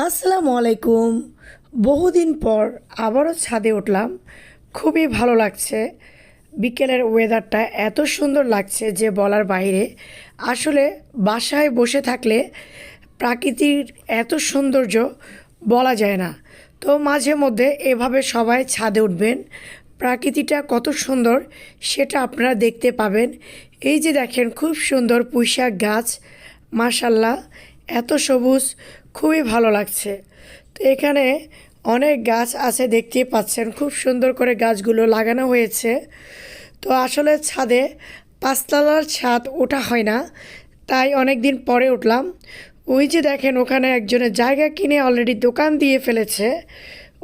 আসসালামু আলাইকুম। বহুদিন পর আবারও ছাদে উঠলাম। খুবই ভালো লাগছে। বিকেলের ওয়েদারটা এত সুন্দর লাগছে যে বলার বাইরে। আসলে বাসায় বসে থাকলে প্রাকৃতির এত সৌন্দর্য বলা যায় না। তো মাঝে মধ্যে এভাবে সবাই ছাদে উঠবেন। প্রাকৃতিটা কত সুন্দর সেটা আপনারা দেখতে পাবেন। এই যে দেখেন খুব সুন্দর পুঁইশাক গাছ, মাশাল্লাহ এত সবুজ, খুবই ভালো লাগছে। তো এখানে অনেক গাছ আছে দেখতেই পাচ্ছেন, খুব সুন্দর করে গাছগুলো লাগানো হয়েছে। তো আসলে ছাদে পাঁচতলার ছাদ ওঠা হয় না, তাই অনেক দিন পরে উঠলাম। ওই যে দেখেন ওখানে একজনের জায়গা কিনে অলরেডি দোকান দিয়ে ফেলেছে।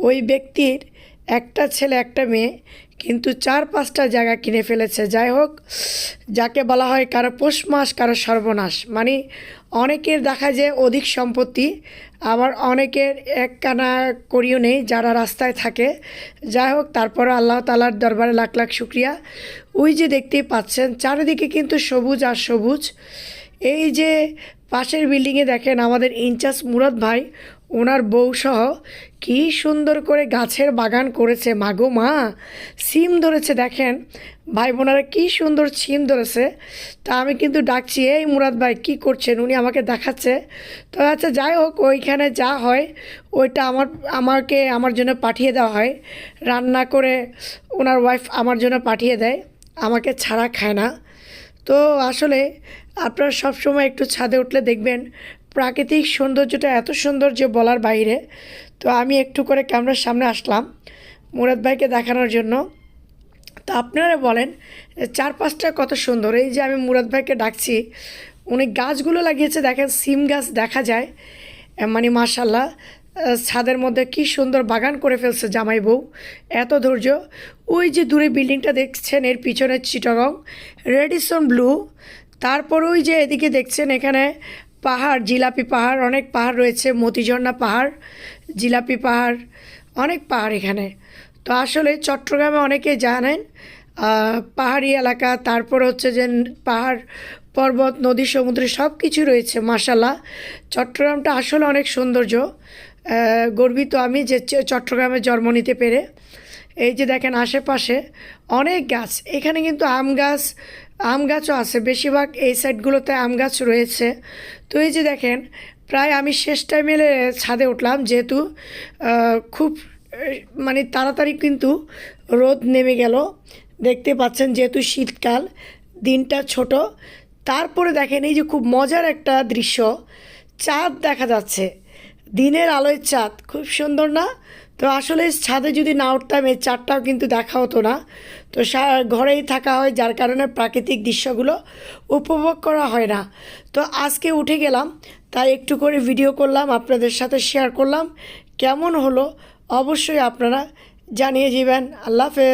ওই ব্যক্তির একটা ছেলে একটা মেয়ে, কিন্তু 4-5টা জায়গা কিনে ফেলেছে। যাই হোক, যাকে বলা হয় কারো পৌষ মাস কারো সর্বনাশ। মানে অনেকের দেখা যায় অধিক সম্পত্তি, আবার অনেকের এক কানা করিও নেই যারা রাস্তায় থাকে। যাই হোক, তারপরে আল্লাহ তাআলার দরবারে লাখ লাখ শুক্রিয়া। ওই যে দেখতেই পাচ্ছেন চারিদিকে কিন্তু সবুজ আর সবুজ। এই যে পাশের বিল্ডিংয়ে দেখেন আমাদের ইনচার্জ মুরাদ ভাই, ওনার বউসহ কী সুন্দর করে গাছের বাগান করেছে। মাগো মা, সিম ধরেছে দেখেন, ভাই বোনেরা কী সুন্দর সিম ধরেছে। তা আমি কিন্তু ডাকছি, এই মুরাদ ভাই কী করছেন, উনি আমাকে দেখাচ্ছে। তো আচ্ছা যাই হোক, ওইখানে যা হয় ওইটা আমার জন্য পাঠিয়ে দেওয়া হয় রান্না করে। ওনার ওয়াইফ আমার জন্য পাঠিয়ে দেয়, আমাকে ছাড়া খায় না। তো আসলে আপনারা সবসময় একটু ছাদে উঠলে দেখবেন প্রাকৃতিক সৌন্দর্যটা এত সুন্দর যে বলার বাইরে। তো আমি একটু করে ক্যামেরার সামনে আসলাম মুরাদ ভাইকে দেখানোর জন্য। তো আপনারা বলেন চারপাশটা কত সুন্দর। এই যে আমি মুরাদ ভাইকে ডাকছি, উনি গাছগুলো লাগিয়েছে দেখেন, সিম গাছ দেখা যায়। মানে মাশাল্লাহ, ছাদের মধ্যে কি সুন্দর বাগান করে ফেলছে জামাই বউ, এত ধৈর্য। ওই যে দূরে বিল্ডিংটা দেখছেন, এর পিছনে চিটাগং রেডিসন ব্লু। তারপর ওই যে এদিকে দেখছেন এখানে পাহাড়, জিলাপি পাহাড়, অনেক পাহাড় রয়েছে, মতিঝর্ণা পাহাড়, জিলাপি পাহাড়, অনেক পাহাড় এখানে। তো আসলে চট্টগ্রামে অনেকে জানেন পাহাড়ি এলাকা, তারপর হচ্ছে যে পাহাড় পর্বত নদী সমুদ্র সব কিছু রয়েছে। মাশাল্লাহ, চট্টগ্রামটা আসলে অনেক সৌন্দর্য। গর্বিত আমি যে চট্টগ্রামে জন্ম নিতে পেরে। এই যে দেখেন আশেপাশে অনেক গাছ, এখানে কিন্তু আম গাছও আছে, বেশিরভাগ এই সাইডগুলোতে আম গাছ রয়েছে। তো এই যে দেখেন প্রায় আমি শেষ টাইমে ছাদে উঠলাম, যেহেতু খুব মানে তাড়াতাড়ি কিন্তু রোদ নেমে গেল। দেখতে পাচ্ছেন যেহেতু শীতকাল, দিনটা ছোট। তারপরে দেখেন এই যে খুব মজার একটা দৃশ্য, চাঁদ দেখা যাচ্ছে, দিনের আলোয় চাঁদ, খুব সুন্দর না? তো আসলে ছাদে যদি না উঠতাম এই চাঁদটাও কিন্তু দেখা হতো না। তো ঘরেই থাকা হয়, যার কারণে প্রাকৃতিক দৃশ্যগুলো উপভোগ করা হয় না। তো আজকে উঠে গেলাম, তাই একটু করে ভিডিও করলাম, আপনাদের সাথে শেয়ার করলাম। কেমন হলো অবশ্যই আপনারা জানিয়ে যাবেন। আল্লাহ হাফেজ।